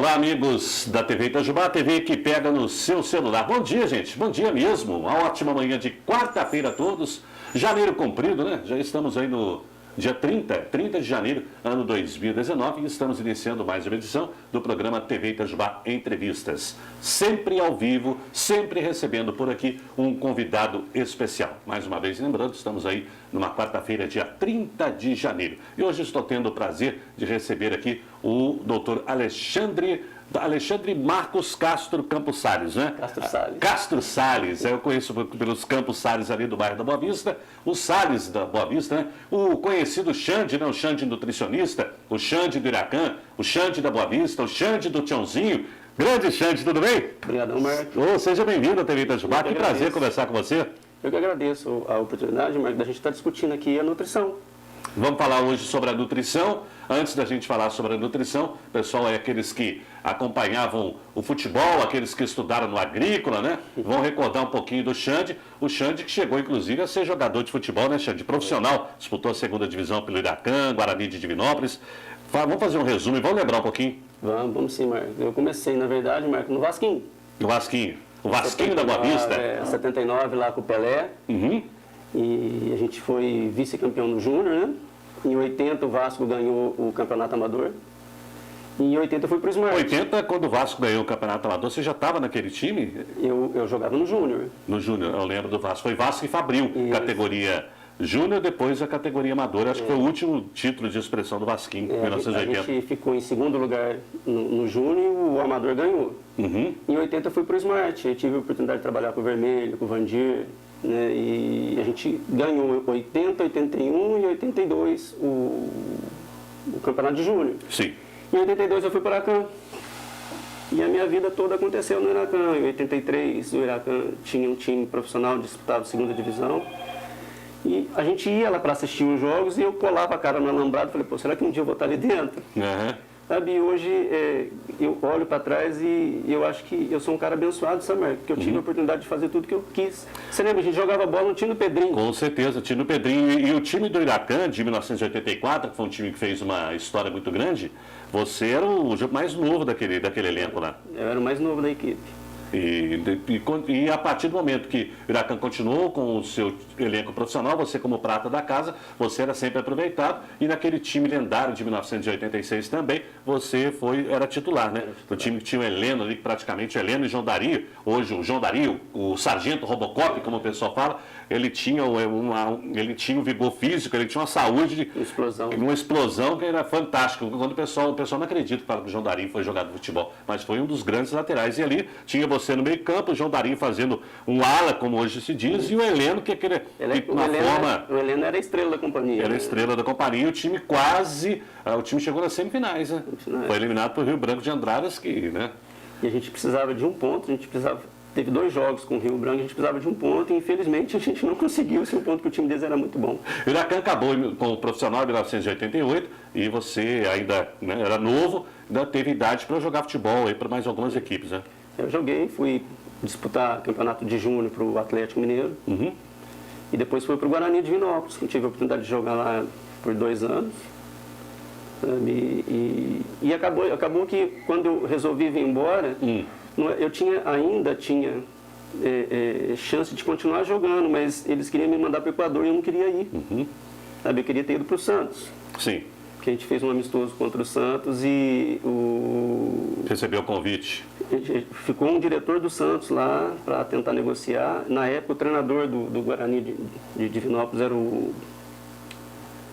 Olá, amigos da TV Itajubá, a TV que pega no seu celular. Bom dia, gente. Bom dia mesmo. Uma ótima manhã de quarta-feira a todos. Janeiro cumprido, né? Já estamos aí no dia 30 de janeiro, ano 2019, e estamos iniciando mais uma edição do programa TV Itajubá Entrevistas. Sempre ao vivo, sempre recebendo por aqui um convidado especial. Mais uma vez, lembrando, estamos aí numa quarta-feira, dia 30 de janeiro. E hoje estou tendo o prazer de receber aqui o doutor Alexandre Marcos Castro Campos Salles, né? Castro Salles. Castro Salles, eu conheço pelos Campos Salles ali do bairro da Boa Vista, o Salles da Boa Vista, né? O conhecido Xande, né? O Xande nutricionista, o Xande do Iracã, o Xande da Boa Vista, o Xande do Tiãozinho. Grande Xande, tudo bem? Obrigadão, Marcos. Seja bem-vindo à TV Itajubá, que prazer conversar com você. Eu que agradeço a oportunidade, Marcos, da gente estar discutindo aqui a nutrição. Vamos falar hoje sobre a nutrição. Antes da gente falar sobre a nutrição, pessoal, é aqueles que acompanhavam o futebol, aqueles que estudaram no agrícola, né? Vão recordar um pouquinho do Xande. O Xande que chegou, inclusive, a ser jogador de futebol, né, Xande? Profissional, disputou a segunda divisão pelo Iracã, Guarani de Divinópolis. Vamos fazer um resumo e vamos lembrar um pouquinho? Vamos sim, Marcos. Eu comecei, na verdade, Marcos, no Vasquinho. No Vasquinho. O Vasquinho da Boa Vista? 79 lá com o Pelé. Uhum. E a gente foi vice-campeão no Júnior, né? Em 80 o Vasco ganhou o Campeonato Amador. E em 80 eu fui para o Smart. 80, quando o Vasco ganhou o Campeonato Amador, você já estava naquele time? Eu jogava no Júnior. No Júnior, eu lembro do Vasco. Foi Vasco e Fabril, Isso. Categoria Júnior, depois a categoria Amador. Acho que foi o último título de expressão do Vasquinho, em 1980. A gente ficou em segundo lugar no Júnior e o Amador ganhou. Uhum. Em 80 eu fui para o Smart. Eu tive a oportunidade de trabalhar com o Vermelho, com o Vandir. Né, e a gente ganhou 80, 81 e 82 o campeonato de júnior. Sim. Em 82 eu fui para o Iracã. E a minha vida toda aconteceu no Iracã. Em 83 o Iracã tinha um time profissional disputado segunda divisão. E a gente ia lá para assistir os jogos e eu colava a cara no alambrado e falei, pô, será que um dia eu vou estar ali dentro? Uhum. Sabe, hoje eu olho para trás e eu acho que eu sou um cara abençoado, sabe, Marcos? Porque eu tive a oportunidade de fazer tudo que eu quis. Você lembra, a gente jogava bola no time do Pedrinho. Com certeza, time do Pedrinho. E o time do Iracã, de 1984, que foi um time que fez uma história muito grande, você era o mais novo daquele elenco lá. Eu era o mais novo da equipe. E a partir do momento que o Iracã continuou com o seu elenco profissional, você como prata da casa, você era sempre aproveitado. E naquele time lendário de 1986 também, você era titular, né? O time que tinha o Heleno ali, praticamente o Heleno e o João Dario. Hoje o João Dario, o sargento Robocop, como o pessoal fala, ele tinha um vigor físico, ele tinha uma saúde, uma explosão que era fantástica. Quando o pessoal não acredita que o João Dario foi jogador de futebol, mas foi um dos grandes laterais. E ali tinha você no meio campo, o João Dario fazendo um ala, como hoje se diz, e o Heleno, O Heleno era a estrela da companhia. Era a estrela da companhia, e o time o time chegou nas semifinais, né? Foi eliminado por Rio Branco de Andradas, né? E a gente precisava de um ponto, teve 2 jogos com o Rio Branco, a gente precisava de um ponto e infelizmente a gente não conseguiu esse ponto, porque o time deles era muito bom. O Iracã acabou com o profissional em 1988 e você ainda, né, era novo, ainda teve idade para jogar futebol aí para mais algumas equipes, né? Eu joguei, fui disputar campeonato de júnior para o Atlético Mineiro. Uhum. E depois fui para o Guarani de Divinópolis, que eu tive a oportunidade de jogar lá por 2 anos. E acabou que quando eu resolvi vir embora, eu ainda tinha chance de continuar jogando, mas eles queriam me mandar para o Equador e eu não queria ir. Uhum. Sabe, eu queria ter ido para o Santos. Sim. Que a gente fez um amistoso contra o Santos e Recebeu o convite. Ficou um diretor do Santos lá para tentar negociar. Na época, o treinador do Guarani de Divinópolis era o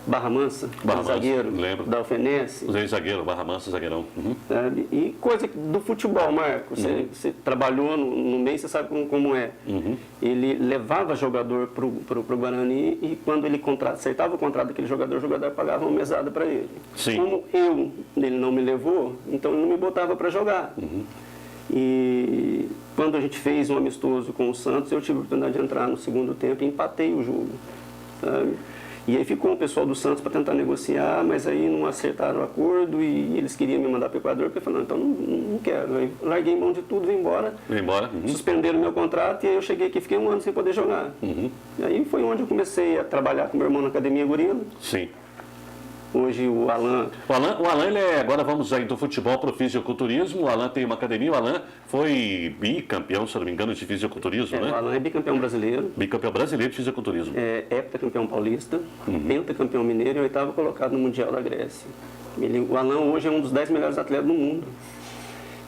Barra Mansa, zagueiro, lembro. da Alfenense. O zagueiro, Barra Mansa, zagueirão. Uhum. Sabe? E coisa do futebol, Marcos. Você trabalhou no meio, você sabe como é. Uhum. Ele levava jogador para o Guarani e quando ele acertava o contrato daquele jogador, o jogador pagava uma mesada para ele. Sim. Como ele não me levou, então ele não me botava para jogar. Uhum. E quando a gente fez um amistoso com o Santos, eu tive a oportunidade de entrar no segundo tempo e empatei o jogo. Sabe? E aí ficou o pessoal do Santos para tentar negociar, mas aí não acertaram o acordo e eles queriam me mandar para o Equador, porque eu falei, então não quero. Aí larguei mão de tudo, vim embora. Uhum. Suspenderam o meu contrato e aí eu cheguei aqui e fiquei 1 ano sem poder jogar. Uhum. E aí foi onde eu comecei a trabalhar com meu irmão na Academia Gorila. Sim. Hoje o Alan... O Alan ele agora vamos aí do futebol para o fisiculturismo. O Alan tem uma academia. O Alan foi bicampeão, se eu não me engano, de fisiculturismo, né? O Alan é bicampeão brasileiro. Bicampeão brasileiro de fisiculturismo. É heptacampeão paulista, pentacampeão mineiro e 8º colocado no Mundial da Grécia. O Alan hoje é um dos 10 melhores atletas do mundo.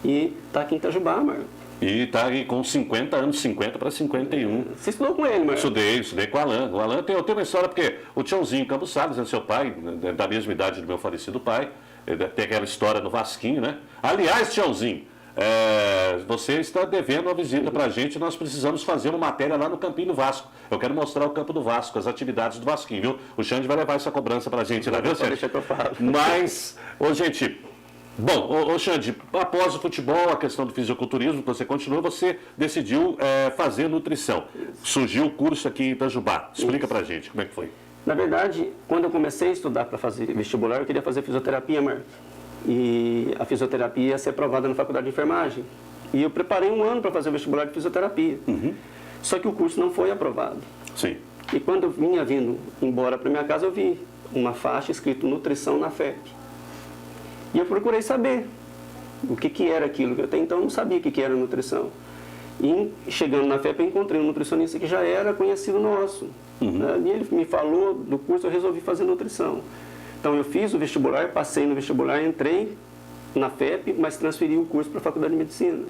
E está aqui em Itajubá, Marcos. E está com 50 anos, 50 para 51. Você estudou com ele, Marcos? Estudei com o Alan. O Alan tem uma história, porque o Tiãozinho Campos Salles, né, seu pai, da mesma idade do meu falecido pai, tem aquela história no Vasquinho, né? Aliás, Tiãozinho, você está devendo uma visita para a gente, nós precisamos fazer uma matéria lá no Campinho do Vasco. Eu quero mostrar o campo do Vasco, as atividades do Vasquinho, viu? O Xande vai levar essa cobrança para a gente lá, viu, Xande? Deixa que eu falo. Mas, gente... Bom, Xande, após o futebol, a questão do fisiculturismo, você continuou, você decidiu fazer nutrição. Surgiu o curso aqui em Itajubá. Explica pra gente como é que foi. Na verdade, quando eu comecei a estudar para fazer vestibular, eu queria fazer fisioterapia, Marcos. E a fisioterapia ia ser aprovada na faculdade de enfermagem. E eu preparei um ano para fazer o vestibular de fisioterapia. Só que o curso não foi aprovado. Sim. E quando eu vinha vindo embora para minha casa, eu vi uma faixa escrito nutrição na FEP. E eu procurei saber o que era aquilo, que eu até então não sabia o que era nutrição. E chegando na FEP, eu encontrei um nutricionista que já era conhecido nosso. Né? E ele me falou do curso, eu resolvi fazer nutrição. Então eu fiz o vestibular, passei no vestibular, entrei na FEP, mas transferi o curso para a Faculdade de Medicina.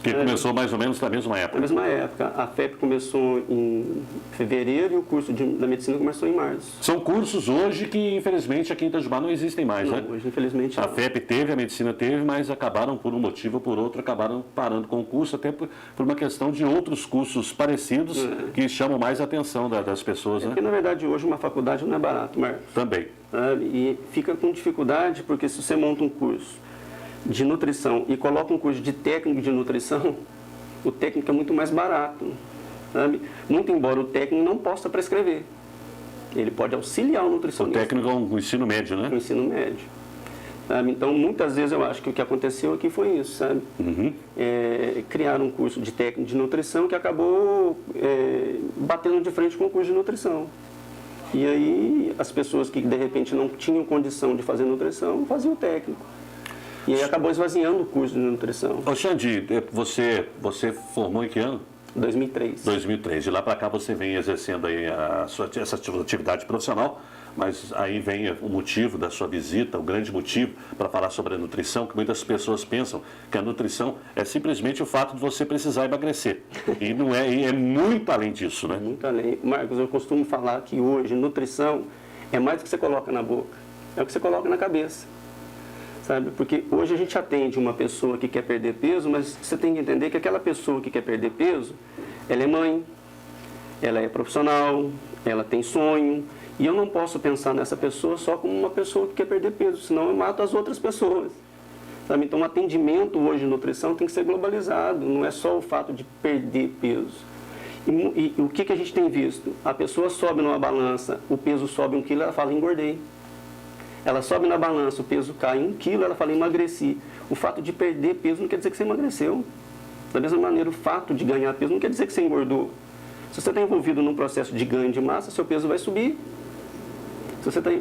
Que começou mais ou menos na mesma época. Na mesma época. A FEP começou em fevereiro e o curso da medicina começou em março. São cursos hoje que, infelizmente, aqui em Itajubá não existem mais, não, né? Hoje, infelizmente, a não. FEP teve, a medicina teve, mas acabaram, por um motivo ou por outro, acabaram parando com o curso, até por uma questão de outros cursos parecidos que chamam mais a atenção das pessoas, né? Porque, na verdade, hoje uma faculdade não é barato, Marcos. Também. Sabe? E fica com dificuldade, porque se você monta um curso de nutrição e coloca um curso de técnico de nutrição, o técnico é muito mais barato, sabe? Muito embora o técnico não possa prescrever. Ele pode auxiliar o nutricionista. O técnico é um ensino médio, né? Um ensino médio. Sabe? Então, muitas vezes eu acho que o que aconteceu aqui foi isso, sabe? Criaram um curso de técnico de nutrição que acabou batendo de frente com o curso de nutrição. E aí, as pessoas que de repente não tinham condição de fazer nutrição, faziam o técnico. E aí acabou esvaziando o curso de nutrição. Ô Xande, você formou em que ano? 2003. 2003. De lá para cá você vem exercendo aí essa atividade profissional, mas aí vem o motivo da sua visita, o grande motivo para falar sobre a nutrição, que muitas pessoas pensam que a nutrição é simplesmente o fato de você precisar emagrecer. E não é, e é muito além disso, né? Muito além. Marcos, eu costumo falar que hoje nutrição é mais do que você coloca na boca, é o que você coloca na cabeça. Sabe? Porque hoje a gente atende uma pessoa que quer perder peso, mas você tem que entender que aquela pessoa que quer perder peso, ela é mãe, ela é profissional, ela tem sonho, e eu não posso pensar nessa pessoa só como uma pessoa que quer perder peso, senão eu mato as outras pessoas. Sabe? Então o atendimento hoje de nutrição tem que ser globalizado, não é só o fato de perder peso. E o que a gente tem visto? A pessoa sobe numa balança, o peso sobe 1 quilo, ela fala engordei. Ela sobe na balança, o peso cai 1 quilo, ela fala emagreci. O fato de perder peso não quer dizer que você emagreceu. Da mesma maneira, o fato de ganhar peso não quer dizer que você engordou. Se você está envolvido num processo de ganho de massa, seu peso vai subir. Se você está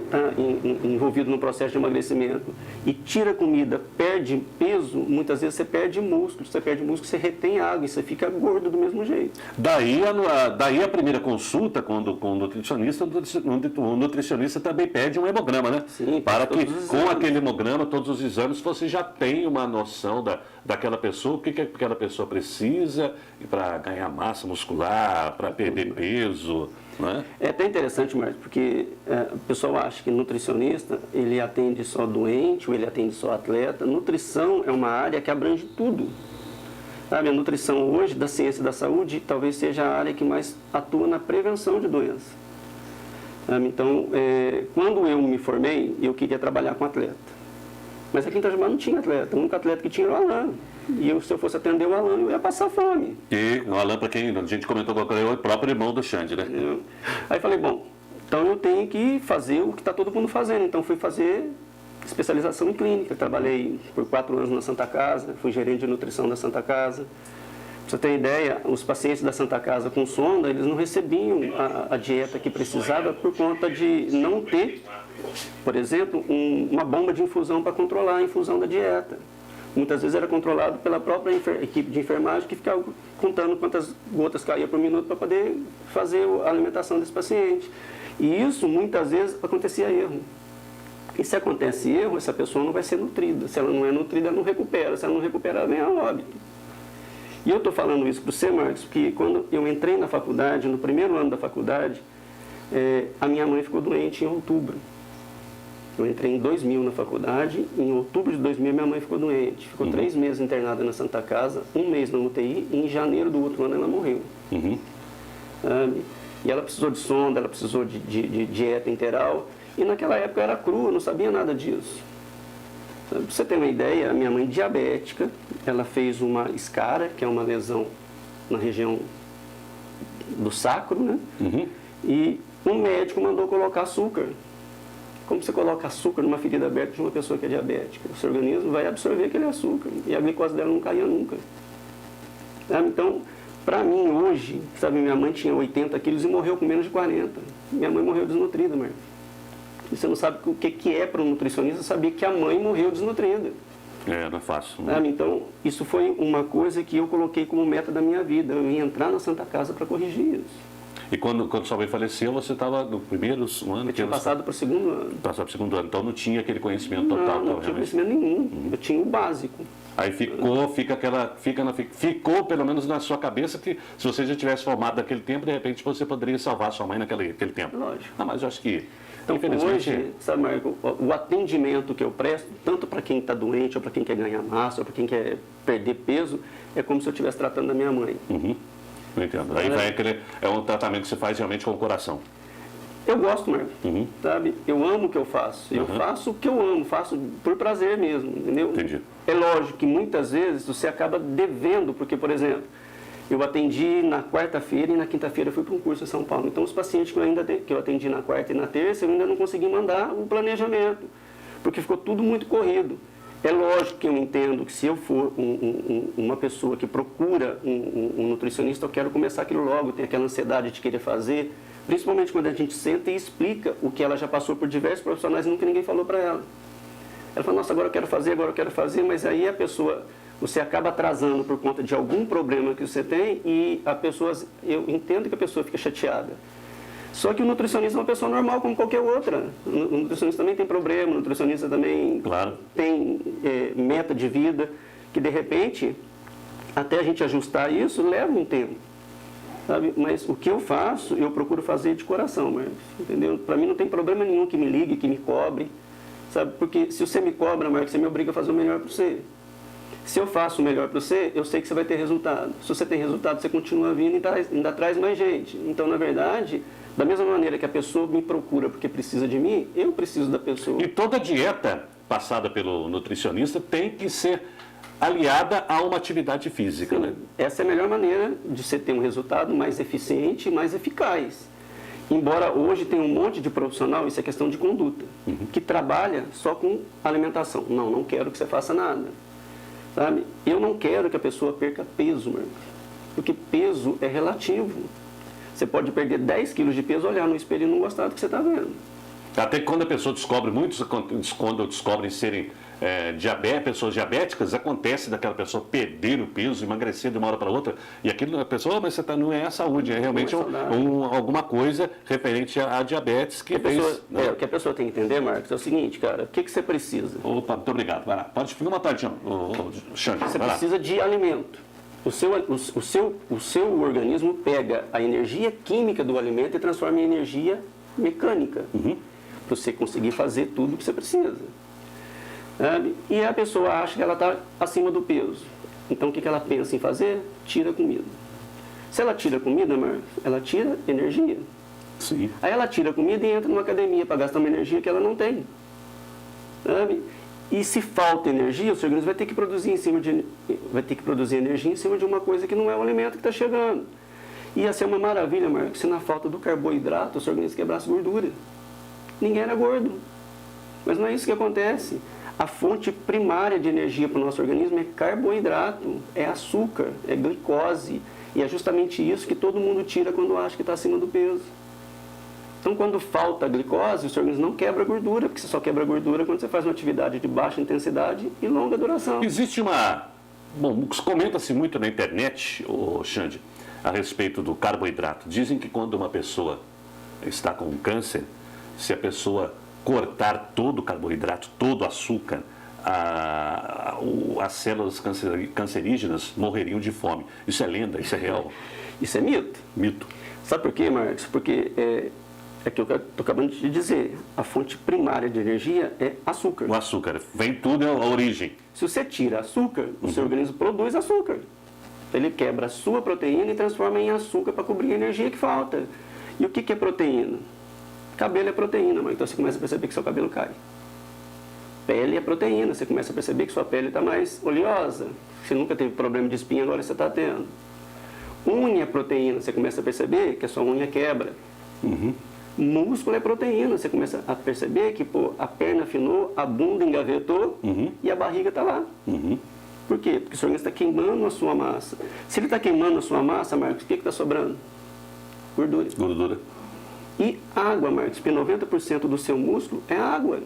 envolvido num processo de emagrecimento e tira comida, perde peso, muitas vezes você perde músculo. Se você perde músculo, você retém água e você fica gordo do mesmo jeito. Daí a primeira consulta com o nutricionista, o nutricionista também pede um hemograma, né? Sim, para que com aquele hemograma, todos os exames, você já tenha uma noção daquela pessoa, o que aquela pessoa precisa para ganhar massa muscular, para perder peso. Né? É até interessante, Marcos, porque o pessoal acha que nutricionista, ele atende só doente ou ele atende só atleta. Nutrição é uma área que abrange tudo. Sabe, a nutrição hoje, da ciência da saúde, talvez seja a área que mais atua na prevenção de doenças. Então, quando eu me formei, eu queria trabalhar com atleta. Mas aqui em Itajubá não tinha atleta, o único atleta que tinha era o Alan. E se eu fosse atender o Alan, eu ia passar fome. E o Alan, para quem a gente comentou, é o próprio irmão do Xande, né? Aí falei, bom, então eu tenho que fazer o que está todo mundo fazendo. Então fui fazer especialização em clínica. Trabalhei por 4 anos na Santa Casa, fui gerente de nutrição da Santa Casa. você ter ideia, os pacientes da Santa Casa com sonda, eles não recebiam a dieta que precisava por conta de não ter, por exemplo, uma bomba de infusão para controlar a infusão da dieta. Muitas vezes era controlado pela própria equipe de enfermagem que ficava contando quantas gotas caía por minuto para poder fazer a alimentação desse paciente. E isso, muitas vezes, acontecia erro. E se acontece erro, essa pessoa não vai ser nutrida. Se ela não é nutrida, ela não recupera. Se ela não recupera, ela vem a óbito. E eu estou falando isso para você, Marcos, porque quando eu entrei na faculdade, no primeiro ano da faculdade, a minha mãe ficou doente em outubro. Eu entrei em 2000 na faculdade, em outubro de 2000 minha mãe ficou doente. Ficou 3 meses internada na Santa Casa, 1 mês na UTI, e em janeiro do outro ano ela morreu. E ela precisou de sonda, ela precisou de dieta interal, e naquela época eu era cru, eu não sabia nada disso. Pra você ter uma ideia, a minha mãe diabética, ela fez uma escara, que é uma lesão na região do sacro, né? E um médico mandou colocar açúcar. Como você coloca açúcar numa ferida aberta de uma pessoa que é diabética? O seu organismo vai absorver aquele açúcar e a glicose dela não caía nunca. Então, para mim hoje, sabe, minha mãe tinha 80 quilos e morreu com menos de 40. Minha mãe morreu desnutrida, Marcos. E você não sabe o que é para um nutricionista saber que a mãe morreu desnutrida. Não é fácil. Então, isso foi uma coisa que eu coloquei como meta da minha vida. Eu ia entrar na Santa Casa para corrigir isso. E quando sua mãe faleceu, você estava no primeiro ano? Eu tinha passado para o segundo ano. Passado para o segundo ano, então não tinha aquele conhecimento total. Não tinha conhecimento nenhum. Eu tinha o básico. Aí ficou pelo menos na sua cabeça que se você já tivesse formado naquele tempo, de repente você poderia salvar sua mãe naquele tempo. Lógico. Mas eu acho que, então, infelizmente... Hoje, sabe, Marco, o atendimento que eu presto, tanto para quem está doente, ou para quem quer ganhar massa, ou para quem quer perder peso, é como se eu estivesse tratando da minha mãe. Não entendo. Aí é um tratamento que você faz realmente com o coração. Eu gosto, Marco, sabe? Eu amo o que eu faço. Eu faço o que eu amo, faço por prazer mesmo, entendeu? Entendi. É lógico que muitas vezes você acaba devendo, porque, por exemplo, eu atendi na quarta-feira e na quinta-feira eu fui para um curso em São Paulo. Então, os pacientes que eu atendi na quarta e na terça, eu ainda não consegui mandar o planejamento, porque ficou tudo muito corrido. É lógico que eu entendo que se eu for uma pessoa que procura um nutricionista, eu quero começar aquilo logo, tem aquela ansiedade de querer fazer, principalmente quando a gente senta e explica o que ela já passou por diversos profissionais e nunca ninguém falou para ela. Ela fala, nossa, agora eu quero fazer, mas aí a pessoa, você acaba atrasando por conta de algum problema que você tem e eu entendo que a pessoa fica chateada. Só que o nutricionista é uma pessoa normal como qualquer outra. O nutricionista também tem problema, o nutricionista também tem meta de vida, que de repente, até a gente ajustar isso, leva um tempo. Sabe? Mas o que eu faço, eu procuro fazer de coração, Marcos, entendeu? Para mim não tem problema nenhum que me ligue, que me cobre, sabe? Porque se você me cobra, Marcos, você me obriga a fazer o melhor para você. Se eu faço o melhor para você, eu sei que você vai ter resultado. Se você tem resultado, você continua vindo e ainda traz mais gente. Então, na verdade, da mesma maneira que a pessoa me procura porque precisa de mim, eu preciso da pessoa. E toda dieta passada pelo nutricionista tem que ser aliada a uma atividade física, Sim, né? Essa é a melhor maneira de você ter um resultado mais eficiente e mais eficaz. Embora hoje tenha um monte de profissional, isso é questão de conduta, que trabalha só com alimentação. Não quero que você faça nada. Sabe? Eu não quero que a pessoa perca peso, Marcos, porque peso é relativo. Você pode perder 10 quilos de peso, olhar no espelho e não gostar do que você está vendo. Até quando a pessoa descobre, muitos quando descobrem serem pessoas diabéticas, acontece daquela pessoa perder o peso, emagrecer de uma hora para outra, e aquilo, a pessoa, mas você não é a saúde, é realmente alguma coisa referente à diabetes que fez... O que a pessoa tem que entender, Marcos, é o seguinte, cara, o que você precisa? Opa, muito obrigado, vai lá. Pode ficar uma tarde, Xande. Você precisa de alimento. O seu organismo pega a energia química do alimento e transforma em energia mecânica, para você conseguir fazer tudo o que você precisa. Sabe? E a pessoa acha que ela está acima do peso. Então, o que ela pensa em fazer? Tira comida. Se ela tira comida, Marcos, ela tira energia. Sim. Aí ela tira comida e entra numa academia para gastar uma energia que ela não tem. Sabe? E se falta energia, o seu organismo vai ter que produzir energia em cima de uma coisa que não é o alimento que está chegando. Ia ser uma maravilha, Marcos, se na falta do carboidrato o seu organismo quebrasse gordura. Ninguém era gordo. Mas não é isso que acontece. A fonte primária de energia para o nosso organismo é carboidrato, é açúcar, é glicose. E é justamente isso que todo mundo tira quando acha que está acima do peso. Então, quando falta a glicose, o seu organismo não quebra gordura, porque você só quebra gordura quando você faz uma atividade de baixa intensidade e longa duração. Existe uma... Bom, comenta-se muito na internet, Xande, a respeito do carboidrato. Dizem que quando uma pessoa está com câncer, se a pessoa cortar todo o carboidrato, todo o açúcar, as células cancerígenas morreriam de fome. Isso é lenda, isso é real? Isso é mito. Mito. Sabe por quê, Marcos? Porque é que eu estou acabando de te dizer, a fonte primária de energia é açúcar. O açúcar, vem tudo a origem. Se você tira açúcar, o seu organismo produz açúcar. Ele quebra a sua proteína e transforma em açúcar para cobrir a energia que falta. E o que é proteína? Cabelo é proteína, mas então você começa a perceber que seu cabelo cai. Pele é proteína, você começa a perceber que sua pele está mais oleosa. Você nunca teve problema de espinha, agora você está tendo. Unha é proteína, você começa a perceber que a sua unha quebra. Músculo é proteína, você começa a perceber que a perna afinou, a bunda engavetou e a barriga está lá. Por quê? Porque o seu organismo está queimando a sua massa. Se ele está queimando a sua massa, Marcos, o que está sobrando? Gordura. Gordura. E água, Marcos, porque 90% do seu músculo é água.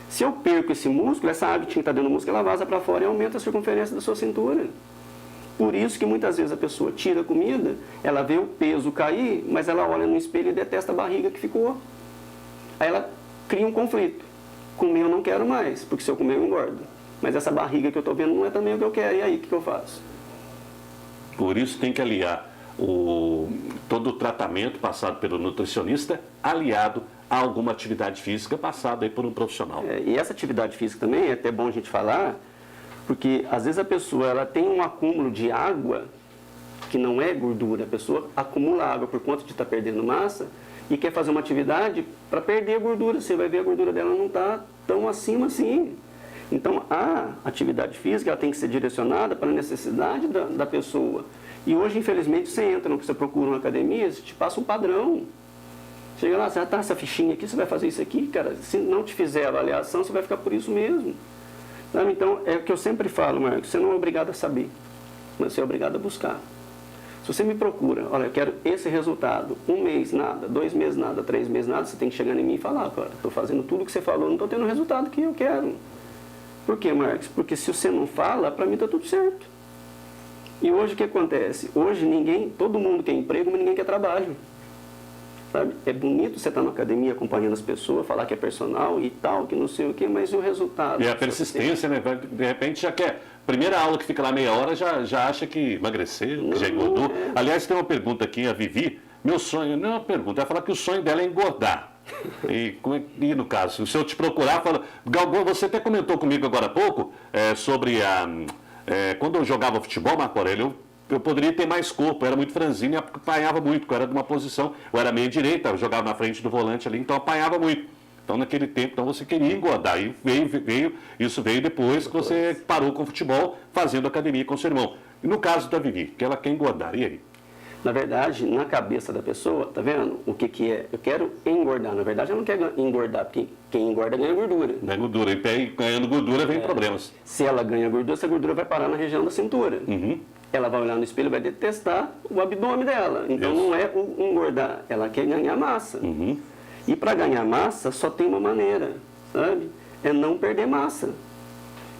Se eu perco esse músculo, essa água que tinha que estar dentro do músculo, ela vaza para fora e aumenta a circunferência da sua cintura. Por isso que muitas vezes a pessoa tira a comida, ela vê o peso cair, mas ela olha no espelho e detesta a barriga que ficou. Aí ela cria um conflito. Comer eu não quero mais, porque se eu comer eu engordo. Mas essa barriga que eu estou vendo não é também o que eu quero, e aí o que eu faço? Por isso tem que aliar todo o tratamento passado pelo nutricionista, aliado a alguma atividade física passada aí por um profissional. E essa atividade física também é até bom a gente falar, porque às vezes a pessoa ela tem um acúmulo de água que não é gordura, a pessoa acumula água por conta de estar perdendo massa e quer fazer uma atividade para perder a gordura. Você vai ver a gordura dela não está tão acima assim. Então a atividade física ela tem que ser direcionada para a necessidade da pessoa. E hoje, infelizmente, você entra no que você procura uma academia, você te passa um padrão. Chega lá, você tá essa fichinha aqui, você vai fazer isso aqui, cara. Se não te fizer a avaliação, você vai ficar por isso mesmo. Sabe? Então, é o que eu sempre falo, Marcos, você não é obrigado a saber, mas você é obrigado a buscar. Se você me procura, olha, eu quero esse resultado, 1 mês nada, 2 meses nada, 3 meses nada, você tem que chegar em mim e falar, cara, estou fazendo tudo que você falou, não estou tendo o resultado que eu quero. Por quê, Marcos? Porque se você não fala, para mim está tudo certo. E hoje o que acontece? Hoje todo mundo quer emprego, mas ninguém quer trabalho. Sabe? É bonito você estar na academia acompanhando as pessoas, falar que é personal e tal, que não sei o quê, mas e o resultado? E a persistência, né? De repente já quer. Primeira aula que fica lá meia hora, já acha que emagreceu, que já engordou. Aliás, tem uma pergunta aqui, a Vivi. Meu sonho, não é uma pergunta, ela fala que o sonho dela é engordar. E no caso, se eu te procurar, fala. Galgô, você até comentou comigo agora há pouco sobre quando eu jogava futebol, Marco Aurélio, eu poderia ter mais corpo, eu era muito franzino e apanhava muito, eu era de uma posição, eu era meia direita, eu jogava na frente do volante ali, então apanhava muito. Então naquele tempo, então, você queria engordar, e isso veio depois que você parou com o futebol, fazendo academia com seu irmão. E no caso da Vivi, que ela quer engordar, e aí? Na verdade, na cabeça da pessoa, tá vendo? O que é? Eu quero engordar. Na verdade, ela não quer engordar, porque quem engorda ganha gordura. Ganha gordura. E ganhando gordura vem problemas. Se ela ganha gordura, essa gordura vai parar na região da cintura. Ela vai olhar no espelho e vai detestar o abdômen dela. Então não é o engordar, ela quer ganhar massa. E para ganhar massa, só tem uma maneira, sabe? É não perder massa.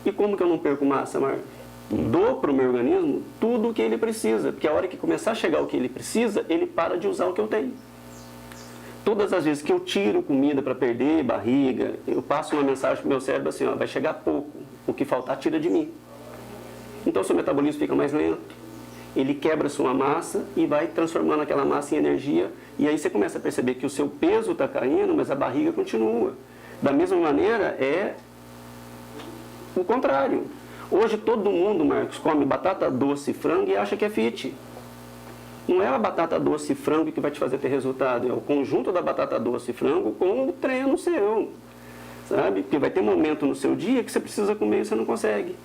E como que eu não perco massa, Marcos? Dou para o meu organismo tudo o que ele precisa, porque a hora que começar a chegar o que ele precisa, ele para de usar o que eu tenho. Todas as vezes que eu tiro comida para perder barriga, eu passo uma mensagem para o meu cérebro assim, ó, vai chegar pouco, o que faltar tira de mim. Então seu metabolismo fica mais lento, ele quebra sua massa e vai transformando aquela massa em energia, e aí você começa a perceber que o seu peso está caindo, mas a barriga continua. Da mesma maneira, é o contrário. Hoje todo mundo, Marcos, come batata doce e frango e acha que é fit. Não é a batata doce e frango que vai te fazer ter resultado, é o conjunto da batata doce e frango com o treino seu, sabe? Porque vai ter momento no seu dia que você precisa comer e você não consegue.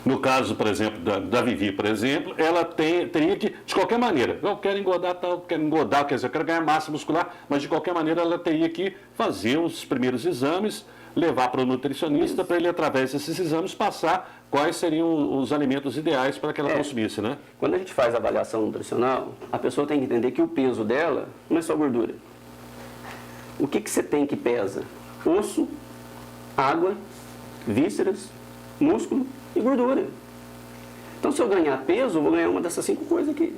No caso, por exemplo, da Vivi, por exemplo, ela teria que, de qualquer maneira, eu quero engordar, quer dizer, eu quero ganhar massa muscular, mas de qualquer maneira ela teria que fazer os primeiros exames, levar para o nutricionista para ele, através desses exames, passar quais seriam os alimentos ideais para que ela consumisse, né? Quando a gente faz a avaliação nutricional, a pessoa tem que entender que o peso dela não é só gordura. O que você tem que pesa? Osso, água, vísceras, músculo e gordura. Então, se eu ganhar peso, eu vou ganhar uma dessas 5 coisas aqui.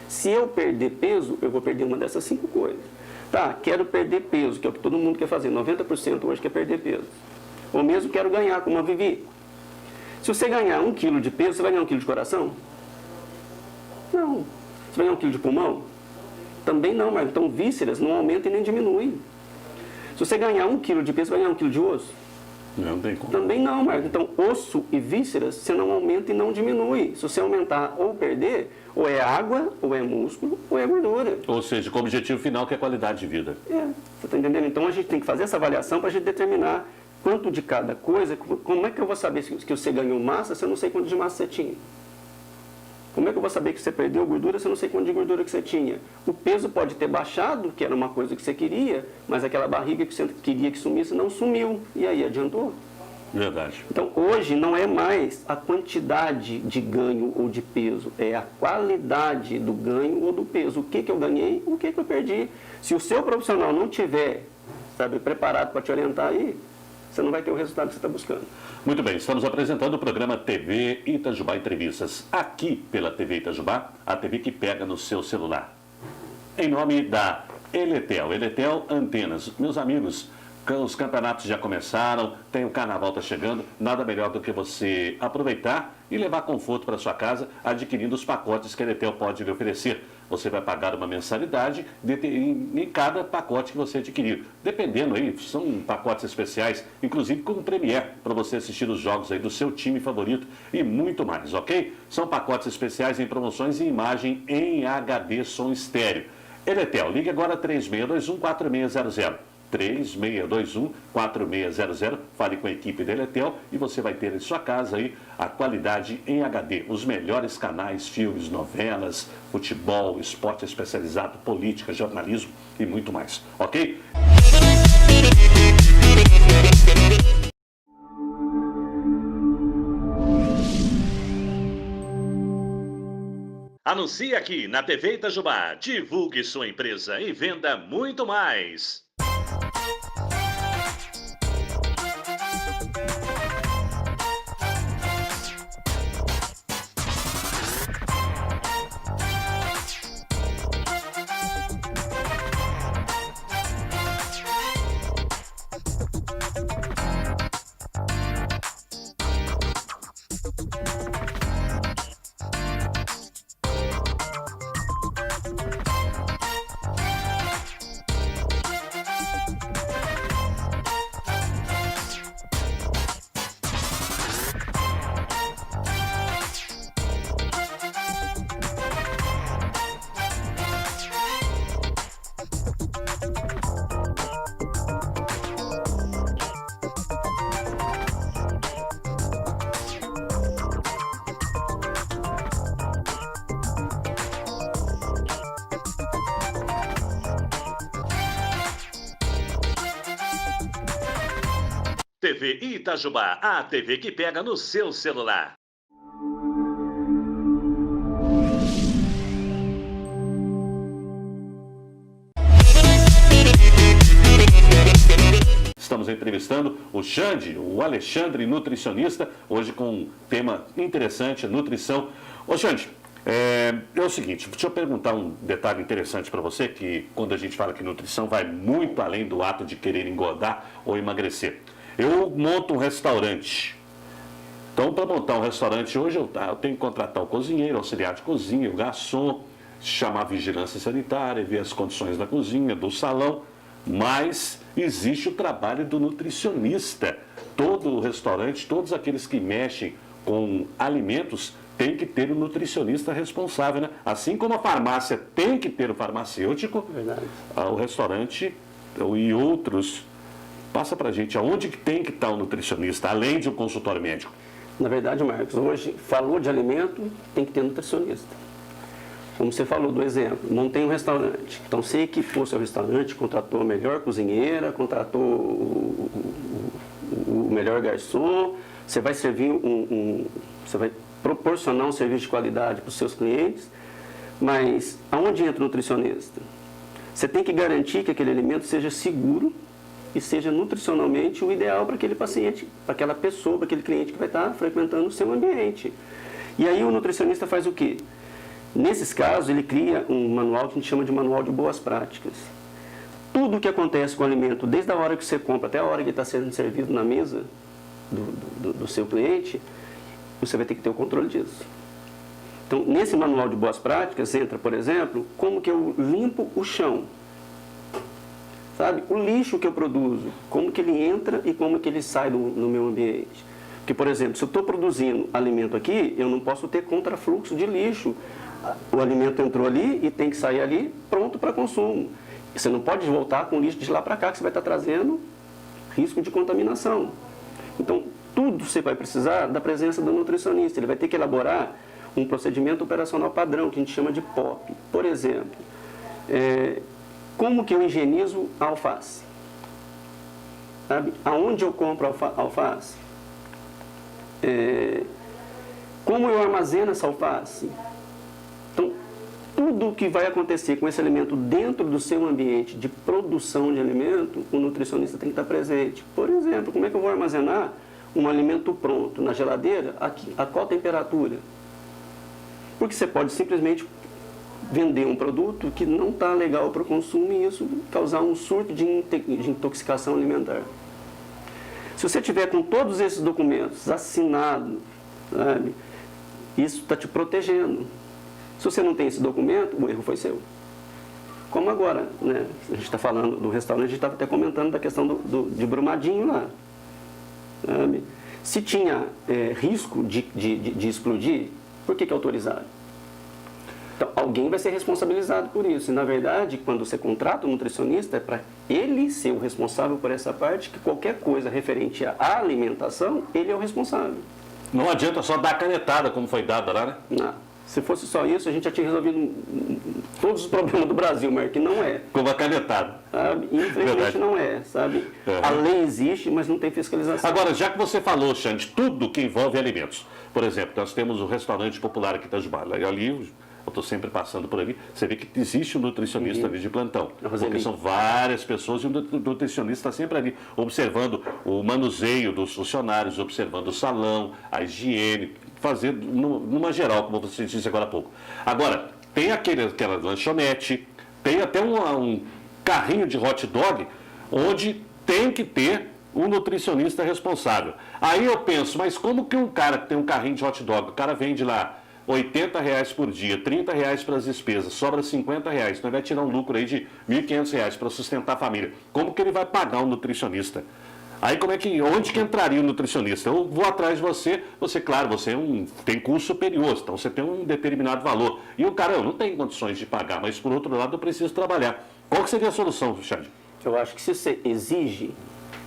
Se eu perder peso, eu vou perder uma dessas 5 coisas. Tá, quero perder peso, que é o que todo mundo quer fazer. 90% hoje quer perder peso. Ou mesmo quero ganhar, como a Vivi. Se você ganhar 1 quilo de peso, você vai ganhar 1 quilo de coração? Não. Você vai ganhar 1 quilo de pulmão? Também não, mas então vísceras não aumenta e nem diminui. Se você ganhar 1 quilo de peso, você vai ganhar 1 quilo de osso? Não tem como. Também não, Marcos. Então, osso e vísceras, você não aumenta e não diminui. Se você aumentar ou perder, ou é água, ou é músculo, ou é gordura. Ou seja, com o objetivo final que é qualidade de vida. Você está entendendo? Então, a gente tem que fazer essa avaliação para a gente determinar quanto de cada coisa. Como é que eu vou saber que você ganhou massa se eu não sei quanto de massa você tinha? Como é que eu vou saber que você perdeu gordura se eu não sei quanto de gordura que você tinha? O peso pode ter baixado, que era uma coisa que você queria, mas aquela barriga que você queria que sumisse não sumiu. E aí, adiantou? Verdade. Então, hoje não é mais a quantidade de ganho ou de peso, é a qualidade do ganho ou do peso. O que eu ganhei, o que eu perdi. Se o seu profissional não tiver, preparado para te orientar aí, você não vai ter o resultado que você está buscando. Muito bem, estamos apresentando o programa TV Itajubá Entrevistas, aqui pela TV Itajubá, a TV que pega no seu celular. Em nome da Eletel Antenas. Meus amigos, os campeonatos já começaram, tem o carnaval tá chegando, nada melhor do que você aproveitar e levar conforto para sua casa adquirindo os pacotes que a Eletel pode lhe oferecer. Você vai pagar uma mensalidade em cada pacote que você adquirir. Dependendo aí, são pacotes especiais, inclusive com o Premiere, para você assistir os jogos aí do seu time favorito e muito mais, ok? São pacotes especiais em promoções e imagem em HD som estéreo. Eletel, ligue agora 3621-4600. 3621-4600, fale com a equipe da Eletel e você vai ter em sua casa aí a qualidade em HD, os melhores canais, filmes, novelas, futebol, esporte especializado, política, jornalismo e muito mais, ok? Anuncie aqui na TV Itajubá, divulgue sua empresa e venda muito mais. TV Itajubá, a TV que pega no seu celular. Estamos entrevistando o Xande, o Alexandre, nutricionista, hoje com um tema interessante, nutrição. Ô Xande, é o seguinte, deixa eu perguntar um detalhe interessante para você, que quando a gente fala que nutrição vai muito além do ato de querer engordar ou emagrecer. Eu monto um restaurante. Então, para montar um restaurante hoje, eu tenho que contratar o cozinheiro, auxiliar de cozinha, o garçom, chamar a vigilância sanitária, ver as condições da cozinha, do salão. Mas existe o trabalho do nutricionista. Todo restaurante, todos aqueles que mexem com alimentos, tem que ter um nutricionista responsável, né? Assim como a farmácia tem que ter o farmacêutico, o restaurante e outros. Passa pra gente, aonde que tem que estar o nutricionista, além de um consultório médico? Na verdade, Marcos, hoje, falou de alimento, tem que ter nutricionista. Como você falou do exemplo, montei um restaurante. Então, você equipou seu restaurante, contratou a melhor cozinheira, contratou o melhor garçom, você vai servir você vai proporcionar um serviço de qualidade para os seus clientes, mas aonde entra o nutricionista? Você tem que garantir que aquele alimento seja seguro e seja nutricionalmente o ideal para aquele paciente, para aquela pessoa, para aquele cliente que vai estar frequentando o seu ambiente. E aí o nutricionista faz o quê? Nesses casos, ele cria um manual que a gente chama de manual de boas práticas. Tudo o que acontece com o alimento, desde a hora que você compra até a hora que ele está sendo servido na mesa do seu cliente, você vai ter que ter o controle disso. Então, nesse manual de boas práticas, entra, por exemplo, como que eu limpo o chão. Sabe? O lixo que eu produzo, como que ele entra e como que ele sai no meu ambiente. Porque, por exemplo, se eu estou produzindo alimento aqui, eu não posso ter contrafluxo de lixo. O alimento entrou ali e tem que sair ali pronto para consumo. Você não pode voltar com lixo de lá para cá, que você vai estar trazendo risco de contaminação. Então, tudo você vai precisar da presença do nutricionista. Ele vai ter que elaborar um procedimento operacional padrão, que a gente chama de POP. Por exemplo, como que eu higienizo a alface? Sabe? Aonde eu compro alface? Como eu armazeno essa alface? Então, tudo o que vai acontecer com esse alimento dentro do seu ambiente de produção de alimento, o nutricionista tem que estar presente. Por exemplo, como é que eu vou armazenar um alimento pronto na geladeira? A qual temperatura? Porque você pode simplesmente vender um produto que não está legal para o consumo e isso causar um surto de intoxicação alimentar. Se você tiver com todos esses documentos assinados, sabe, isso está te protegendo. Se você não tem esse documento, o erro foi seu. Como agora, né? A gente está falando do restaurante, a gente estava até comentando da questão de Brumadinho lá. Sabe? Se tinha risco de explodir, por que autorizaram? Então, alguém vai ser responsabilizado por isso. E, na verdade, quando você contrata um nutricionista, é para ele ser o responsável por essa parte, que qualquer coisa referente à alimentação, ele é o responsável. Não adianta só dar canetada, como foi dada lá, né? Não. Se fosse só isso, a gente já tinha resolvido todos os problemas do Brasil, mas que não é. Como a canetada. Sabe? Infelizmente verdade. Não é, sabe? Uhum. A lei existe, mas não tem fiscalização. Agora, já que você falou, Xande, tudo que envolve alimentos. Por exemplo, nós temos o restaurante popular aqui em Itajubá. Ali, eu estou sempre passando por ali, você vê que existe um nutricionista ali de plantão. Porque são várias pessoas e o nutricionista está sempre ali, observando o manuseio dos funcionários, observando o salão, a higiene, fazendo numa geral, como você disse agora há pouco. Agora, tem aquela lanchonete, tem até um carrinho de hot dog, onde tem que ter um nutricionista responsável. Aí eu penso, mas como que um cara que tem um carrinho de hot dog, o cara vende lá R$80 por dia, R$30 para as despesas, sobra R$50, então ele vai tirar um lucro aí de R$1.500 para sustentar a família. Como que ele vai pagar um nutricionista? Aí onde que entraria o nutricionista? Eu vou atrás de você, claro, você tem curso superior, então você tem um determinado valor. E o cara, eu não tenho condições de pagar, mas por outro lado eu preciso trabalhar. Qual que seria a solução, Xande? Eu acho que se você exige,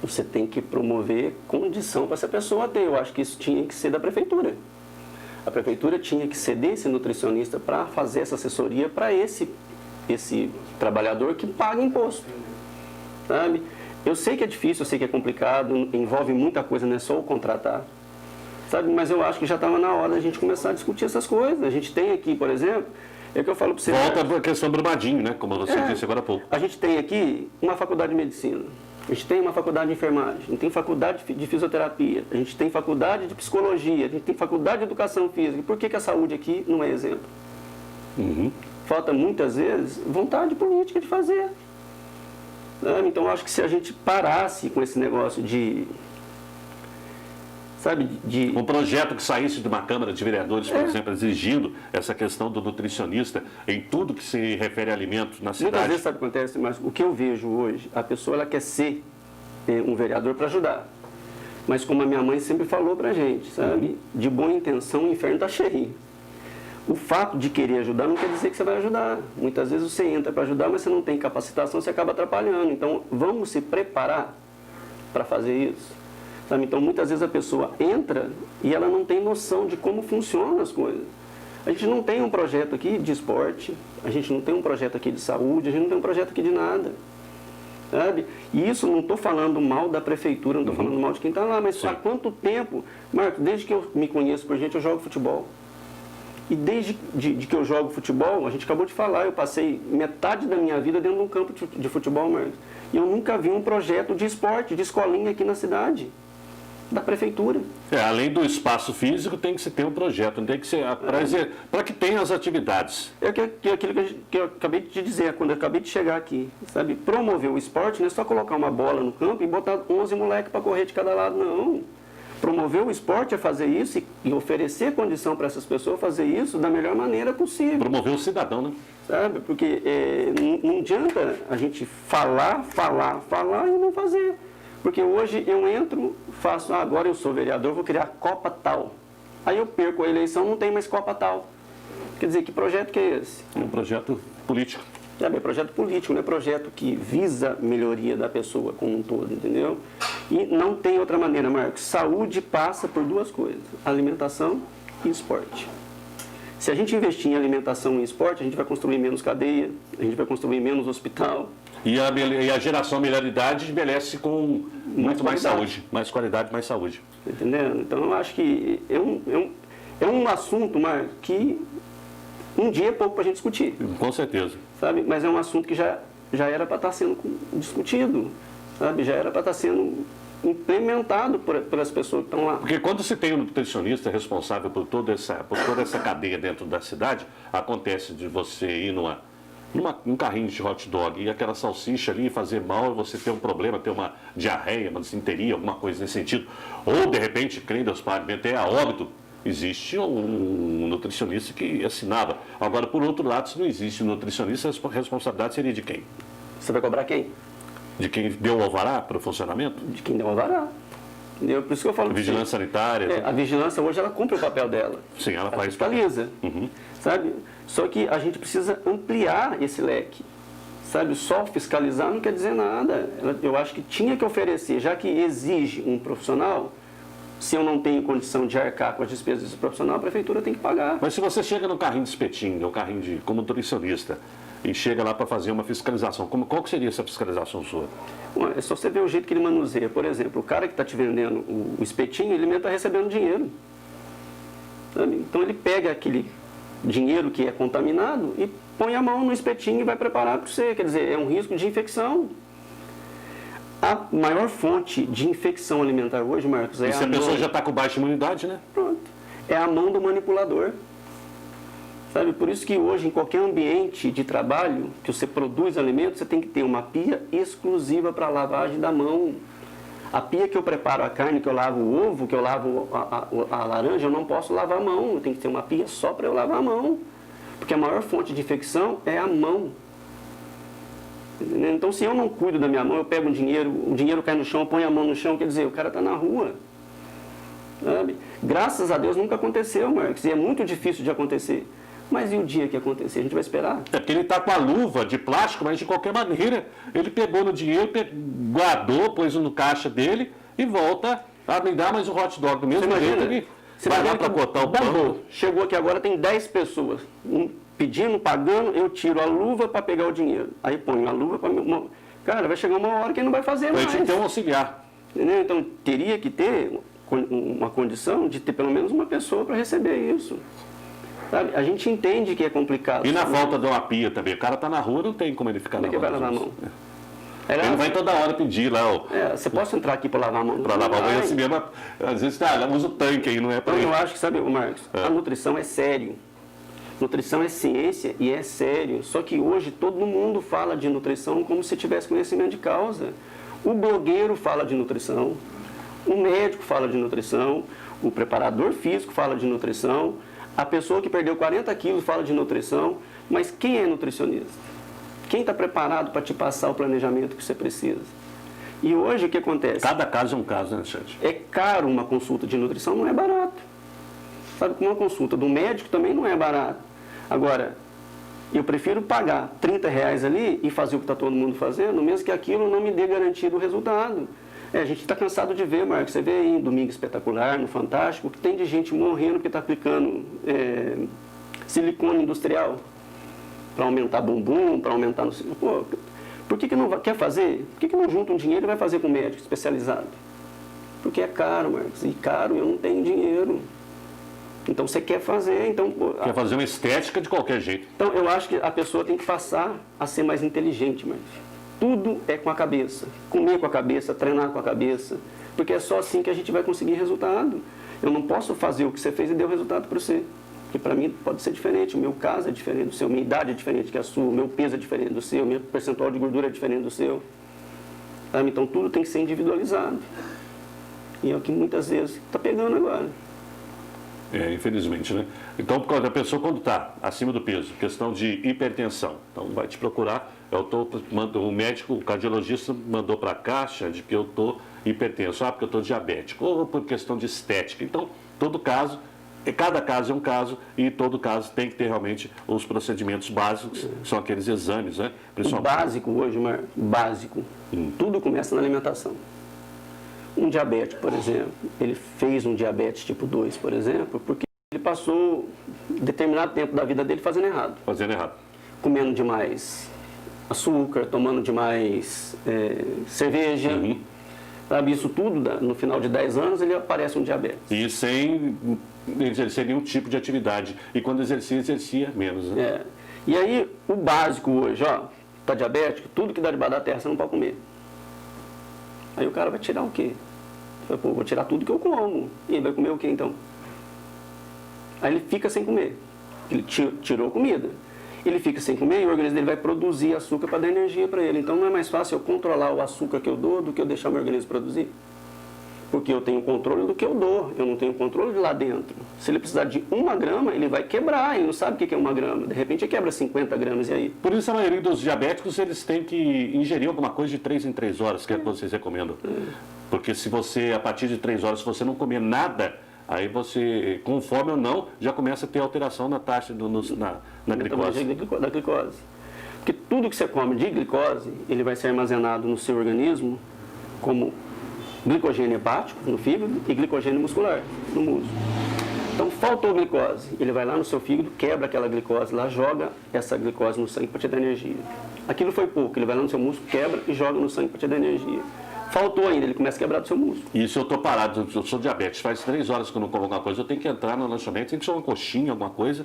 você tem que promover condição para essa pessoa ter. Eu acho que isso tinha que ser da prefeitura. A prefeitura tinha que ceder esse nutricionista para fazer essa assessoria para esse trabalhador que paga imposto. Sabe? Eu sei que é difícil, eu sei que é complicado, envolve muita coisa, não é só o contratar. Sabe? Mas eu acho que já estava na hora da gente começar a discutir essas coisas. A gente tem aqui, por exemplo, é o que eu falo para você. Volta para a questão do Brumadinho, né? Como você disse agora há pouco. A gente tem aqui uma faculdade de medicina. A gente tem uma faculdade de enfermagem, a gente tem faculdade de fisioterapia, a gente tem faculdade de psicologia, a gente tem faculdade de educação física. Por que a saúde aqui não é exemplo? Uhum. Falta, muitas vezes, vontade política de fazer. Então, eu acho que se a gente parasse com esse negócio um projeto que saísse de uma Câmara de Vereadores, por exemplo, exigindo essa questão do nutricionista em tudo que se refere a alimentos na cidade. Muitas vezes, sabe o que acontece? Mas o que eu vejo hoje, a pessoa ela quer ser um vereador para ajudar. Mas como a minha mãe sempre falou para a gente, sabe? De boa intenção o inferno está cheio. O fato de querer ajudar não quer dizer que você vai ajudar. Muitas vezes você entra para ajudar, mas você não tem capacitação, você acaba atrapalhando. Então, vamos se preparar para fazer isso. Sabe? Então, muitas vezes a pessoa entra e ela não tem noção de como funcionam as coisas. A gente não tem um projeto aqui de esporte, a gente não tem um projeto aqui de saúde, a gente não tem um projeto aqui de nada. Sabe? E isso não estou falando mal da prefeitura, não estou falando mal de quem está lá, mas Sim. há quanto tempo, Marcos, desde que eu me conheço por gente, eu jogo futebol. E desde que eu jogo futebol, a gente acabou de falar, eu passei metade da minha vida dentro de um campo de futebol, Marcos. E eu nunca vi um projeto de esporte, de escolinha aqui na cidade, da prefeitura. Além do espaço físico, tem que se ter um projeto, tem que ser para que tenha as atividades. É aquilo que eu acabei de dizer, quando eu acabei de chegar aqui, sabe? Promover o esporte não é só colocar uma bola no campo e botar 11 moleques para correr de cada lado, não. Promover o esporte é fazer isso e oferecer condição para essas pessoas fazer isso da melhor maneira possível. Promover o cidadão, né? Sabe? Porque não adianta a gente falar e não fazer. Porque hoje eu entro, faço, agora eu sou vereador, vou criar Copa tal. Aí eu perco a eleição, não tem mais Copa tal. Quer dizer, que projeto que é esse? É um projeto político. É projeto político, não é projeto que visa a melhoria da pessoa como um todo, entendeu? E não tem outra maneira, Marcos. Saúde passa por duas coisas, alimentação e esporte. Se a gente investir em alimentação e esporte, a gente vai construir menos cadeia, a gente vai construir menos hospital. E a geração melhor idade envelhece com muito mais saúde. Mais qualidade, mais saúde. Entendendo? Então, eu acho que é um assunto, Marcos, que um dia é pouco para a gente discutir. Com certeza. Sabe? Mas é um assunto que já era para estar sendo discutido, sabe? Já era para estar sendo implementado pelas pessoas que estão lá. Porque quando se tem um nutricionista responsável por toda essa cadeia dentro da cidade, acontece de você ir num carrinho de hot dog e aquela salsicha ali fazer mal, você ter um problema, ter uma diarreia, uma disenteria, alguma coisa nesse sentido. Ou, de repente, crê em Deus Pai, até a óbito, existe um nutricionista que assinava. Agora, por outro lado, se não existe um nutricionista, a responsabilidade seria de quem? Você vai cobrar quem? De quem deu o alvará para o funcionamento? De quem deu o alvará. Entendeu? Por isso que eu falo. Vigilância sanitária. A vigilância hoje ela cumpre o papel dela. Sim, ela faz. Fiscaliza. Sabe? Só que a gente precisa ampliar esse leque. Sabe? Só fiscalizar não quer dizer nada. Eu acho que tinha que oferecer, já que exige um profissional, se eu não tenho condição de arcar com as despesas desse profissional, a prefeitura tem que pagar. Mas se você chega no carrinho de espetinho, ou carrinho como nutricionista, e chega lá para fazer uma fiscalização, qual que seria essa fiscalização sua? Bom, é só você ver o jeito que ele manuseia. Por exemplo, o cara que está te vendendo o espetinho, ele mesmo está recebendo dinheiro. Sabe? Então ele pega aquele dinheiro que é contaminado e põe a mão no espetinho e vai preparar para você. Quer dizer, é um risco de infecção. A maior fonte de infecção alimentar hoje, Marcos, é e se a pessoa já está com baixa imunidade, né? Pronto. É a mão do manipulador. Sabe? Por isso que hoje, em qualquer ambiente de trabalho que você produz alimentos, você tem que ter uma pia exclusiva para lavagem da mão. A pia que eu preparo a carne, que eu lavo o ovo, que eu lavo a laranja, eu não posso lavar a mão. Eu tenho que ter uma pia só para eu lavar a mão. Porque a maior fonte de infecção é a mão. Então, se eu não cuido da minha mão, eu pego o dinheiro cai no chão, eu ponho a mão no chão, quer dizer, o cara está na rua. Sabe? Graças a Deus nunca aconteceu, Marcos, e é muito difícil de acontecer. Mas e o dia que acontecer? A gente vai esperar? É porque ele está com a luva de plástico, mas de qualquer maneira, ele pegou no dinheiro, guardou, pôs no caixa dele e volta a me dar mais um hot dog do mesmo jeito. Ele vai lá para botar o pão. Chegou aqui agora, tem 10 pessoas pedindo, pagando, eu tiro a luva para pegar o dinheiro. Aí ponho a luva para... Cara, vai chegar uma hora que ele não vai fazer mais. A gente tem um auxiliar. Entendeu? Então, teria que ter uma condição de ter pelo menos uma pessoa para receber isso. Sabe? A gente entende que é complicado. E na falta de uma pia também. O cara está na rua, não tem como ele ficar lavando. Como é que vai lavar a mão? Ele vai toda hora pedir lá. Você posso entrar aqui para lavar a mão? Para lavar a mão assim mesmo. Às vezes usa o tanque aí, não é para isso. Eu acho que, sabe, Marcos, a nutrição é sério. Nutrição é ciência e é sério. Só que hoje todo mundo fala de nutrição como se tivesse conhecimento de causa. O blogueiro fala de nutrição, o médico fala de nutrição, o preparador físico fala de nutrição, a pessoa que perdeu 40 quilos fala de nutrição, mas quem é nutricionista? Quem está preparado para te passar o planejamento que você precisa? E hoje o que acontece? Cada caso é um caso, né, Xande? É caro uma consulta de nutrição, não é barato. Sabe que uma consulta do médico também não é barato. Agora, eu prefiro pagar R$30 ali e fazer o que está todo mundo fazendo, mesmo que aquilo não me dê garantia do resultado. A gente está cansado de ver, Marcos, você vê aí em Domingo Espetacular, no Fantástico, que tem de gente morrendo porque está aplicando silicone industrial para aumentar bumbum, para aumentar... Pô, por que não quer fazer? Por que não junta um dinheiro e vai fazer com um médico especializado? Porque é caro, Marcos, e caro eu não tenho dinheiro. Então você quer fazer, então... Quer fazer uma estética de qualquer jeito. Então eu acho que a pessoa tem que passar a ser mais inteligente, Marcos. Tudo é com a cabeça. Comer com a cabeça, treinar com a cabeça. Porque é só assim que a gente vai conseguir resultado. Eu não posso fazer o que você fez e deu resultado para você. Porque para mim pode ser diferente. O meu caso é diferente do seu, minha idade é diferente que a sua, o meu peso é diferente do seu, o meu percentual de gordura é diferente do seu. Sabe? Então tudo tem que ser individualizado. E é o que muitas vezes está pegando agora. Infelizmente, né? Então, a pessoa quando está acima do peso, questão de hipertensão, então vai te procurar, o médico, o cardiologista mandou para a caixa de que eu estou hipertenso, porque eu estou diabético, ou por questão de estética. Então, cada caso é um caso e todo caso tem que ter realmente os procedimentos básicos, são aqueles exames, né? O básico hoje, básico, tudo começa na alimentação. Um diabético, por exemplo, ele fez um diabetes tipo 2, por exemplo, porque ele passou determinado tempo da vida dele fazendo errado. Fazendo errado. Comendo demais açúcar, tomando demais cerveja. Sabe, isso tudo, no final de 10 anos, ele aparece um diabetes. E sem exercer nenhum tipo de atividade. E quando exercia menos. Né? E aí, o básico hoje, tá diabético, tudo que dá debaixo da terra você não pode comer. Aí o cara vai tirar o quê? Pô, vou tirar tudo que eu como. E ele vai comer o quê, então? Aí ele fica sem comer. Ele tirou a comida. Ele fica sem comer e o organismo dele vai produzir açúcar para dar energia para ele. Então não é mais fácil eu controlar o açúcar que eu dou do que eu deixar o meu organismo produzir. Porque eu tenho controle do que eu dou, eu não tenho controle de lá dentro. Se ele precisar de 1 grama, ele vai quebrar, ele não sabe o que é 1 grama. De repente ele quebra 50 gramas e aí... Por isso a maioria dos diabéticos, eles têm que ingerir alguma coisa de 3 em 3 horas, que é o que vocês recomendam. Porque se você, a partir de 3 horas, se você não comer nada, aí você, com fome ou não, já começa a ter alteração na taxa, na glicose. Da glicose. Porque tudo que você come de glicose, ele vai ser armazenado no seu organismo como glicogênio hepático, no fígado, e glicogênio muscular, no músculo. Então, faltou glicose. Ele vai lá no seu fígado, quebra aquela glicose lá, joga essa glicose no sangue para te dar energia. Aquilo foi pouco. Ele vai lá no seu músculo, quebra e joga no sangue para te dar energia. Faltou ainda, ele começa a quebrar do seu músculo. E se eu estou parado, eu sou diabetes, faz 3 horas que eu não como alguma coisa, eu tenho que entrar no lançamento, tem que ser uma coxinha, alguma coisa?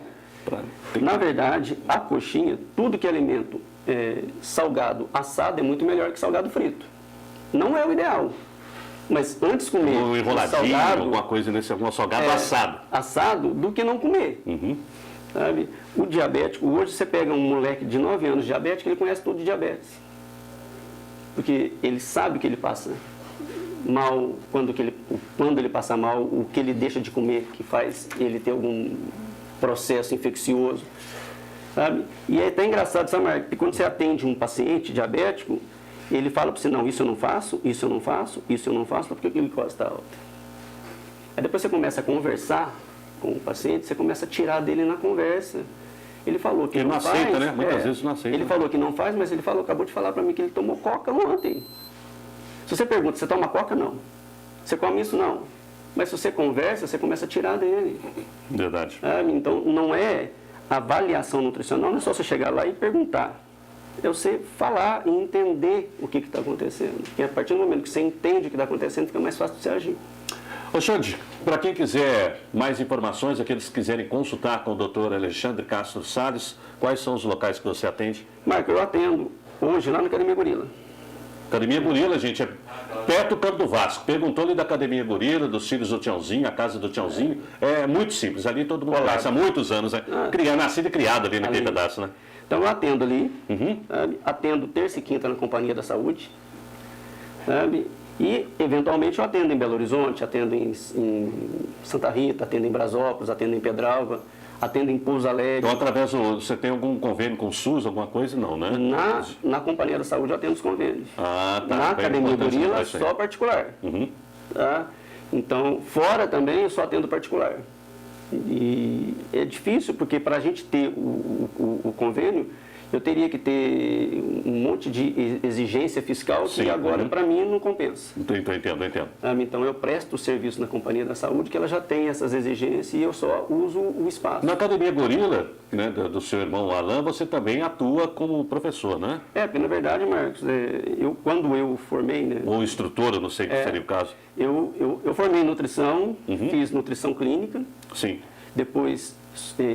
Na verdade, a coxinha, tudo que é alimento salgado, assado, é muito melhor que salgado frito. Não é o ideal. Mas antes comer um enroladinho, salgado, alguma coisa nesse, algum salgado assado. Assado do que não comer. Sabe? O diabético, hoje você pega um moleque de 9 anos diabético, ele conhece tudo de diabetes. Porque ele sabe que ele passa mal, quando ele passa mal, o que ele deixa de comer, que faz ele ter algum processo infeccioso. Sabe? E é até engraçado, sabe, Marcos, que quando você atende um paciente diabético, ele fala para você, não, isso eu não faço, isso eu não faço, isso eu não faço, porque a glicose está alta. Aí depois você começa a conversar com o paciente, você começa a tirar dele na conversa. Ele falou que ele não aceita, faz, né? Muitas vezes não aceita. Ele falou que não faz, mas ele acabou de falar para mim que ele tomou coca ontem. Se você pergunta, você toma coca? Não. Você come isso? Não. Mas se você conversa, você começa a tirar dele. Verdade. Então, não é avaliação nutricional, não é só você chegar lá e perguntar. É você falar e entender o que está acontecendo. Porque a partir do momento que você entende o que está acontecendo, fica mais fácil de você agir. Ô Xande, para quem quiser mais informações, aqueles que quiserem consultar com o Dr. Alexandre Castro Salles, quais são os locais que você atende? Marco, eu atendo hoje lá na Academia Gorila. Academia Gorila, gente, é perto do Campo do Vasco. Perguntou-lhe da Academia Gorila, dos filhos do Tiãozinho, a casa do Tiãozinho. É muito simples, ali todo mundo conhece há muitos anos, né? Nascido e criado ali naquele pedaço, né? Então eu atendo ali, sabe? Atendo terça e quinta na Companhia da Saúde, sabe? E eventualmente eu atendo em Belo Horizonte, atendo em Santa Rita, atendo em Brasópolis, atendo em Pedralva, atendo em Pouso Alegre. Então, você tem algum convênio com o SUS, alguma coisa? Não, né? Na Companhia da Saúde eu atendo os convênios. Tá. Na Academia Gorila, só particular. Tá? Então, fora também eu só atendo particular. E é difícil, porque para a gente ter o convênio, eu teria que ter um monte de exigência fiscal que agora, para mim, não compensa. Entendo. Então, eu presto o serviço na Companhia da Saúde, que ela já tem essas exigências e eu só uso o espaço. Na Academia Gorila, né, do seu irmão Alain, você também atua como professor, né? Porque, na verdade, Marcos, quando eu formei... Né, ou instrutor, eu não sei que seria o caso. Eu formei em nutrição, fiz nutrição clínica. Sim. Depois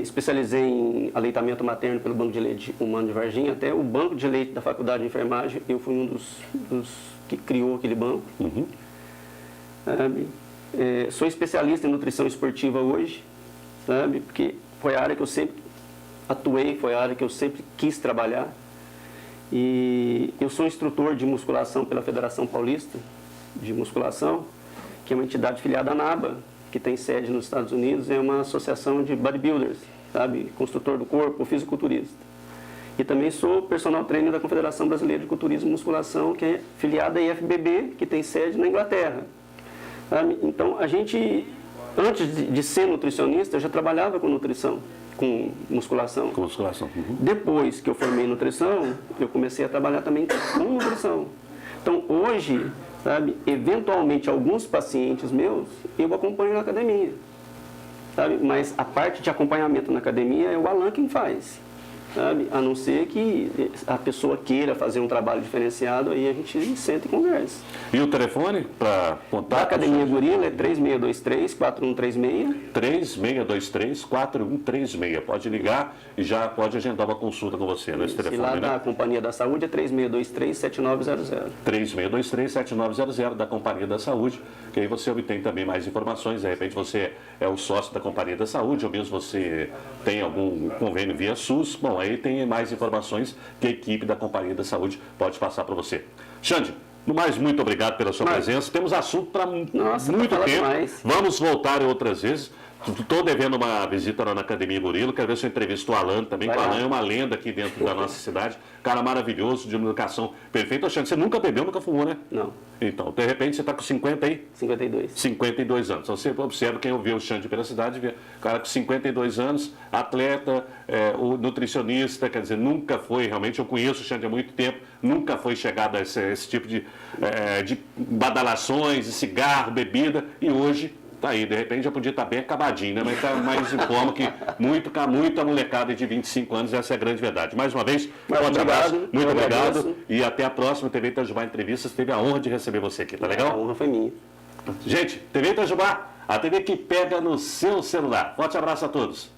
especializei em aleitamento materno pelo Banco de Leite Humano de Varginha. Até o banco de leite da Faculdade de Enfermagem, eu fui um dos que criou aquele banco. Sou especialista em nutrição esportiva hoje, sabe? Porque foi a área que eu sempre atuei, foi a área que eu sempre quis trabalhar. E eu sou instrutor de musculação pela Federação Paulista de Musculação, que é uma entidade filiada à NABA, que tem sede nos Estados Unidos, é uma associação de bodybuilders, sabe? Construtor do corpo, fisiculturista. E também sou personal trainer da Confederação Brasileira de Culturismo e Musculação, que é filiada à IFBB, que tem sede na Inglaterra. Sabe? Então, a gente, antes de ser nutricionista, eu já trabalhava com nutrição, com musculação. Com musculação. Depois que eu formei em nutrição, eu comecei a trabalhar também com nutrição. Então, hoje, sabe, eventualmente, alguns pacientes meus, eu acompanho na academia. Sabe? Mas a parte de acompanhamento na academia é o Alain quem faz. Sabe? A não ser que a pessoa queira fazer um trabalho diferenciado, aí a gente senta e conversa. E o telefone para contato? A Academia Gorila é 3623-4136. 3623-4136. Pode ligar e já pode agendar uma consulta com você nesse telefone. E lá né? da Companhia da Saúde é 3623-7900. 3623-7900 da Companhia da Saúde, que aí você obtém também mais informações. De repente você é o sócio da Companhia da Saúde, ou mesmo você tem algum convênio via SUS. Bom, aí tem mais informações que a equipe da Companhia da Saúde pode passar para você. Xande, no mais, muito obrigado pela sua presença. Temos assunto para muito tempo. Demais. Vamos voltar outras vezes. Estou devendo uma visita lá na Academia Gorila. Quero ver se eu entrevisto o Alan também. O Alan é uma lenda aqui dentro da nossa cidade. Cara maravilhoso, de educação perfeita. Xande, você nunca bebeu, nunca fumou, né? Não. Então, de repente, você está com 50 aí? 52. 52 anos. Então, você observa quem ouviu o Xande pela cidade, vê cara com 52 anos, atleta, o nutricionista, quer dizer, nunca foi, realmente, eu conheço o Xande há muito tempo, nunca foi chegado a esse tipo de badalações, de cigarro, bebida, e hoje tá aí, de repente já podia estar bem acabadinho, né? Mas está mais em forma que muita molecada de 25 anos, essa é a grande verdade. Mais uma vez, forte abraço, muito obrigado e até a próxima TV Itajubá Entrevistas. Teve a honra de receber você aqui, tá legal? A honra foi minha. Gente, TV Itajubá, a TV que pega no seu celular. Forte abraço a todos.